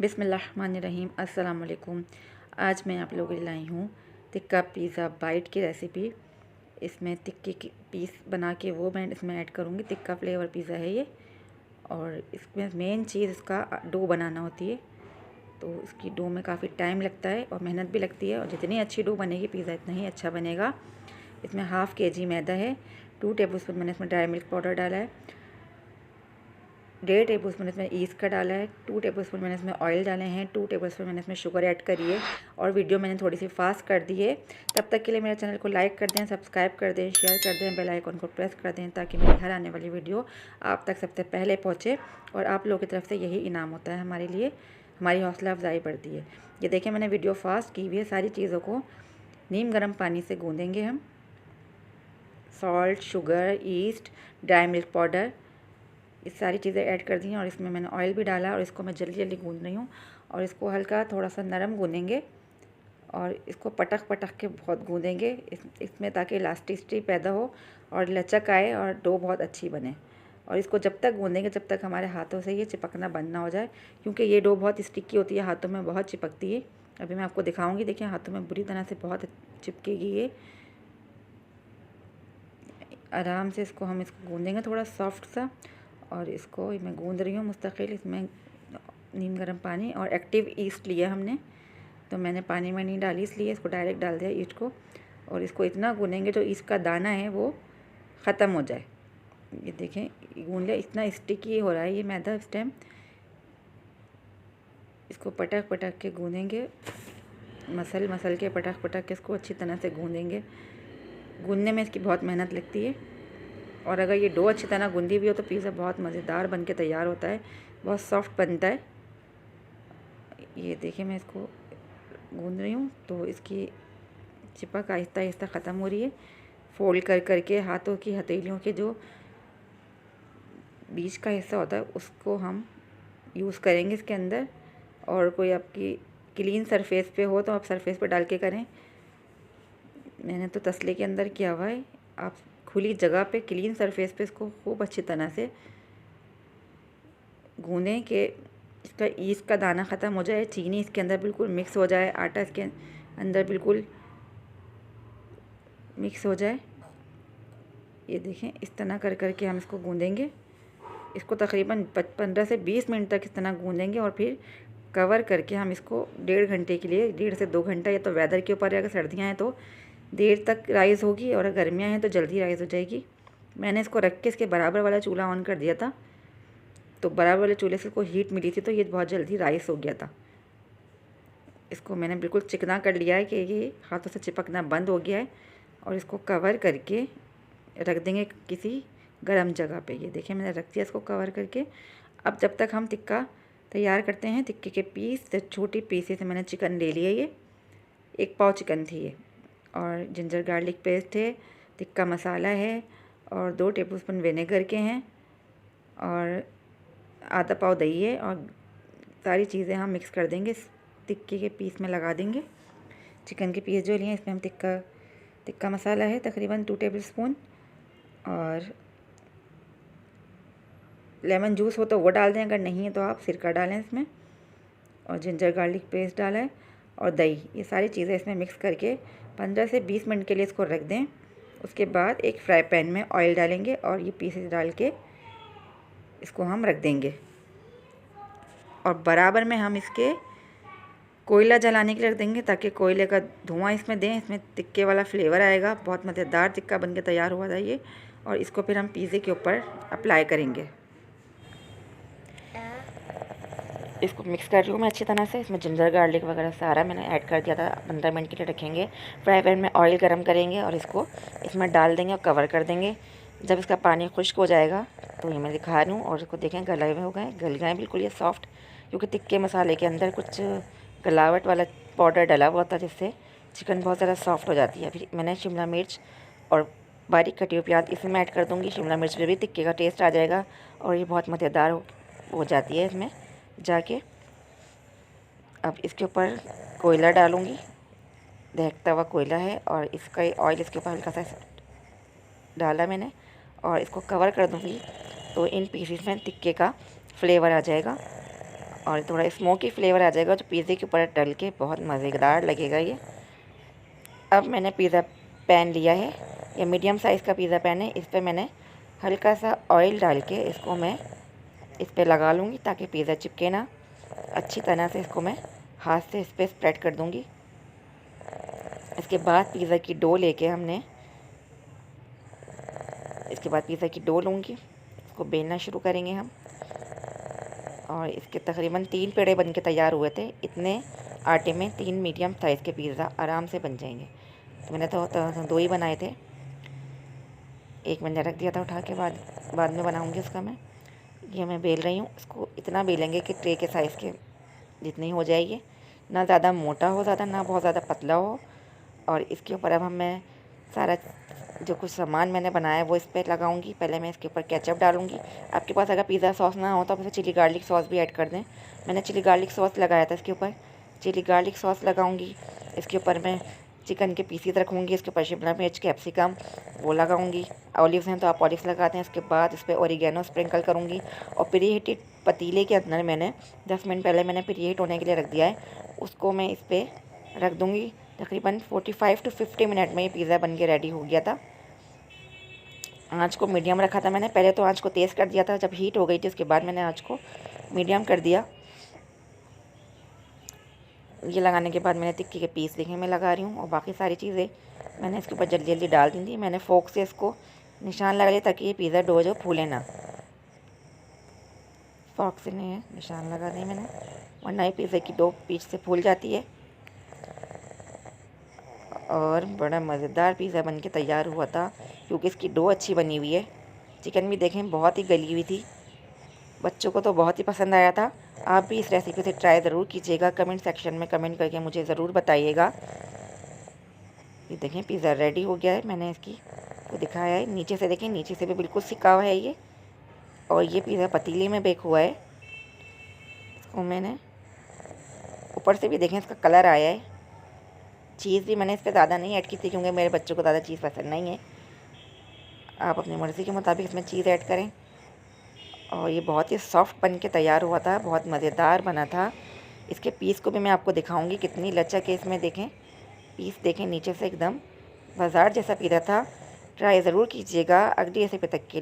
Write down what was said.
बिस्मिल्लाहिर्रहमानिर्रहीम अस्सलाम वालेकुम। आज मैं आप लोगों के लिए लाई हूँ टिक्का पिज़्ज़ा बाइट की रेसिपी। इसमें टिक्के की पीस बना के वो मैं इसमें ऐड करूँगी। टिक्का फ्लेवर पिज़्ज़ा है ये, और इसमें मेन चीज़ इसका डो बनाना होती है। तो इसकी डो में काफ़ी टाइम लगता है और मेहनत भी लगती है, और जितनी अच्छी डो बनेगी पिज़्ज़ा इतना ही अच्छा बनेगा। इसमें हाफ़ kg मैदा है, 2 टेबलस्पून मैंने इसमें ड्राई मिल्क पाउडर डाला है, 1.5 टेबलस्पून इसमें ईस्ट का डाला है, 2 टेबलस्पून मैंने इसमें ऑयल डाले हैं, 2 टेबलस्पून मैंने इसमें शुगर ऐड करी है। और वीडियो मैंने थोड़ी सी फास्ट कर दी है। तब तक के लिए मेरे चैनल को लाइक कर दें, सब्सक्राइब कर दें, शेयर कर दें, बेल आइकन को प्रेस कर दें, ताकि मेरी हर आने वाली वीडियो आप तक सबसे पहले पहुँचे। और आप लोगों की तरफ से यही इनाम होता है हमारे लिए, हमारी हौसला अफजाई बढ़ती है। ये देखिए मैंने वीडियो फास्ट की हुई है। सारी चीज़ों को नीम गर्म पानी से गूँधेंगे हम। Salt, sugar, east, dry milk powder, ये सारी चीज़ें ऐड कर दी हैं। और इसमें मैंने ऑयल भी डाला, और इसको मैं जल्दी जल्दी गूँध रही हूँ। और इसको हल्का थोड़ा सा नरम गूँधेंगे, और इसको पटक पटक के बहुत गूँधेंगे इसमें, ताकि इलास्टिसिटी पैदा हो और लचक आए और डो बहुत अच्छी बने। और इसको जब तक गूँधेंगे जब तक हमारे हाथों से ये चिपकना बंद ना हो जाए, क्योंकि ये डो बहुत स्टिकी होती है, हाथों में बहुत चिपकती है। अभी मैं आपको दिखाऊँगी, देखिए हाथों में बुरी तरह से बहुत चिपकेगी ये। आराम से इसको हम इसको गूँधेंगे थोड़ा सॉफ्ट सा। और इसको मैं गूँध रही हूँ मुस्तकिल। इसमें नीम गर्म पानी और एक्टिव ईस्ट लिया हमने, तो मैंने पानी में नहीं डाली, इसलिए इसको डायरेक्ट डाल दिया ईस्ट को। और इसको इतना गूँधेंगे जो ईस्ट का दाना है वो ख़त्म हो जाए। ये देखें गूँध लिया, इतना स्टिकी हो रहा है ये मैदा इस टाइम। इसको पटक पटक के गूँधेंगे, मसल के पटक पटक के इसको अच्छी तरह से गूँधेंगे। गूँधने में इसकी बहुत मेहनत लगती है, और अगर ये डो अच्छी तरह गूंदी भी हो तो पिज़्ज़ा बहुत मज़ेदार बन के तैयार होता है, बहुत सॉफ्ट बनता है। ये देखिए मैं इसको गूंद रही हूँ, तो इसकी चिपक आहिस्ता आहिस्ता ख़त्म हो रही है। फोल्ड कर करके हाथों की हथेलियों के जो बीच का हिस्सा होता है उसको हम यूज़ करेंगे इसके अंदर। और कोई आपकी क्लीन सरफेस पे हो तो आप सरफेस पे डाल के करें। मैंने तो तसले के अंदर किया हुआ है। आप खुली जगह पे क्लीन सरफेस पे इसको खूब अच्छी तरह से गूँधें कि इसका ईस्ट का दाना ख़त्म हो जाए, चीनी इसके अंदर बिल्कुल मिक्स हो जाए, आटा इसके अंदर बिल्कुल मिक्स हो जाए। ये देखें इस तरह कर करके हम इसको गूँधेंगे। इसको तकरीबन 15 से 20 मिनट तक इस तरह गूँधेंगे, और फिर कवर करके हम इसको 1.5 घंटे के लिए, 1.5 से 2 घंटा, या तो वेदर के ऊपर है, अगर सर्दियाँ हैं तो देर तक राइज़ होगी, और अगर गर्मियाँ हैं तो जल्दी राइज़ हो जाएगी। मैंने इसको रख के इसके बराबर वाला चूल्हा ऑन कर दिया था, तो बराबर वाले चूल्हे से इसको हीट मिली थी, तो ये बहुत जल्दी राइस हो गया था। इसको मैंने बिल्कुल चिकना कर लिया है कि ये हाथों से चिपकना बंद हो गया है। और इसको कवर करके रख देंगे किसी गर्म जगह पे। ये देखिए मैंने रख दिया इसको कवर करके। अब जब तक हम टिक्का तैयार करते हैं, टिक्के के पीस छोटी पीसेस से मैंने चिकन ले लिया, ये 1 पाव चिकन थी ये, और जिंजर गार्लिक पेस्ट है, टिक्का मसाला है, और 2 टेबलस्पून विनेगर के हैं, और आधा पाव दही है। और सारी चीज़ें हम मिक्स कर देंगे, टिक्के के पीस में लगा देंगे। चिकन के पीस जो लिए हैं इसमें हम टिक्का मसाला है तकरीबन 2 टेबलस्पून, और लेमन जूस हो तो वो डाल दें, अगर नहीं है तो आप सिरका डालें इसमें। और जिंजर गार्लिक पेस्ट डाला है, और दही, ये सारी चीज़ें इसमें मिक्स करके 15 से 20 मिनट के लिए इसको रख दें। उसके बाद एक फ्राई पैन में ऑयल डालेंगे, और ये पीसेस डाल के इसको हम रख देंगे। और बराबर में हम इसके कोयला जलाने के लिए रख देंगे, ताकि कोयले का धुआं इसमें दें, इसमें टिक्के वाला फ्लेवर आएगा। बहुत मज़ेदार टिक्का बन के तैयार हुआ था ये। और इसको फिर हम पिज़्ज़े के ऊपर अप्लाई करेंगे। इसको मिक्स कर रही हूँ मैं अच्छी तरह से। इसमें जिंजर गार्लिक वगैरह सारा मैंने ऐड कर दिया था। 15 मिनट के लिए रखेंगे। फ्राई पैन में ऑयल गर्म करेंगे, और इसको इसमें डाल देंगे और कवर कर देंगे। जब इसका पानी खुश्क हो जाएगा तो ये मैं दिखा रही हूँ, और इसको देखें गले हुए हो गए, गल गए बिल्कुल ये सॉफ्ट, क्योंकि टिक्के मसाले के अंदर कुछ गलावट वाला पाउडर डला हुआ था, जिससे चिकन बहुत ज़्यादा सॉफ्ट हो जाती है। फिर मैंने शिमला मिर्च और बारीक कटी हुई प्याज इसमें ऐड कर दूँगी। शिमला मिर्च में भी टिक्के का टेस्ट आ जाएगा, और ये बहुत मज़ेदार हो जाती है इसमें जाके। अब इसके ऊपर कोयला डालूँगी, दहकता हुआ कोयला है, और इसका ऑयल इसके ऊपर हल्का सा डाला मैंने, और इसको कवर कर दूँगी, तो इन पीसेस में टिक्के का फ्लेवर आ जाएगा। और थोड़ा स्मोकी फ्लेवर आ जाएगा जो पिज़्ज़े के ऊपर डल के बहुत मज़ेदार लगेगा ये। अब मैंने पिज़्ज़ा पैन लिया है, ये मीडियम साइज़ का पिज़्ज़ा पैन है। इस पर मैंने हल्का सा ऑयल डाल के इसको मैं इस पर लगा लूँगी ताकि पिज़्ज़ा चिपके ना। अच्छी तरह से इसको मैं हाथ से इस पर स्प्रेड कर दूँगी। इसके बाद पिज़्ज़ा की डो लेके पिज़्ज़ा की डो लूँगी, इसको बेलना शुरू करेंगे हम। और इसके तकरीबन 3 पेड़े बन के तैयार हुए थे। इतने आटे में 3 मीडियम साइज़ के पिज़्ज़ा आराम से बन जाएंगे। तो मैंने तो 2 ही बनाए थे, एक मैंने रख दिया था उठा के, बाद में बनाऊँगी उसका मैं। ये मैं बेल रही हूँ, इसको इतना बेलेंगे कि ट्रे के साइज़ के जितनी हो जाएगी, ना ज़्यादा मोटा हो ज़्यादा, ना बहुत ज़्यादा पतला हो। और इसके ऊपर अब मैं सारा जो कुछ सामान मैंने बनाया है वो इस पर लगाऊंगी। पहले मैं इसके ऊपर केचप डालूंगी। आपके पास अगर पिज़्ज़ा सॉस ना हो तो आप इसे चिली गार्लिक सॉस भी ऐड कर दें। मैंने चिली गार्लिक सॉस लगाया था इसके ऊपर, चिली गार्लिक सॉस लगाऊंगी। इसके ऊपर मैं चिकन के पीसीज रखूँगी, इसके ऊपर शिमला मिर्च, कैप्सिकम वो लगाऊंगी। ऑलिव्स हैं तो आप ऑलिव्स लगाते हैं। इसके बाद इस पर ओरिगेनो स्प्रिंकल करूँगी। और प्री-हीटेड पतीले के अंदर मैंने 10 मिनट पहले मैंने प्री-हीट होने के लिए रख दिया है, उसको मैं इस पर रख दूँगी। तकरीबन 45 to 50 मिनट में ये पिज़्ज़ा बन के रेडी हो गया था। आँच को मीडियम रखा था मैंने, पहले तो आँच को तेज़ कर दिया था, जब हीट हो गई थी उसके बाद मैंने आँच को मीडियम कर दिया। ये लगाने के बाद मैंने टिक्की के पीस देखे मैं लगा रही हूँ, और बाकी सारी चीज़ें मैंने इसके ऊपर जल्दी जल्दी डाल दी थी। मैंने फोक से इसको निशान लगा लिया ताकि ये पिज़्ज़ा डो जो फूले ना। फोक से नहीं है, निशान लगा दी मैंने, वरना ये पिज़्ज़ा की डो पीछे से फूल जाती है। और बड़ा मज़ेदार पिज़्ज़ा बन के तैयार हुआ था क्योंकि इसकी डो अच्छी बनी हुई है। चिकन भी देखें बहुत ही गली हुई थी, बच्चों को तो बहुत ही पसंद आया था। आप भी इस रेसिपी से ट्राई ज़रूर कीजिएगा, कमेंट सेक्शन में कमेंट करके मुझे ज़रूर बताइएगा। ये देखें पिज़्ज़ा रेडी हो गया है, मैंने इसकी को दिखाया है। नीचे से देखें, नीचे से भी बिल्कुल सिका हुआ है ये। और ये पिज़्ज़ा पतीले में बेक हुआ है। इसको मैंने ऊपर से भी देखें इसका कलर आया है। चीज़ भी मैंने इस पर ज़्यादा नहीं ऐड की थी क्योंकि मेरे बच्चों को ज़्यादा चीज़ पसंद नहीं है। आप अपनी मर्ज़ी के मुताबिक इसमें चीज़ ऐड करें। और ये बहुत ही सॉफ्ट बन के तैयार हुआ था, बहुत मज़ेदार बना था। इसके पीस को भी मैं आपको दिखाऊंगी कितनी लचक है इसमें। देखें पीस देखें, नीचे से एकदम बाज़ार जैसा पिज़्ज़ा था। ट्राई ज़रूर कीजिएगा। अगली रेसिपी तक के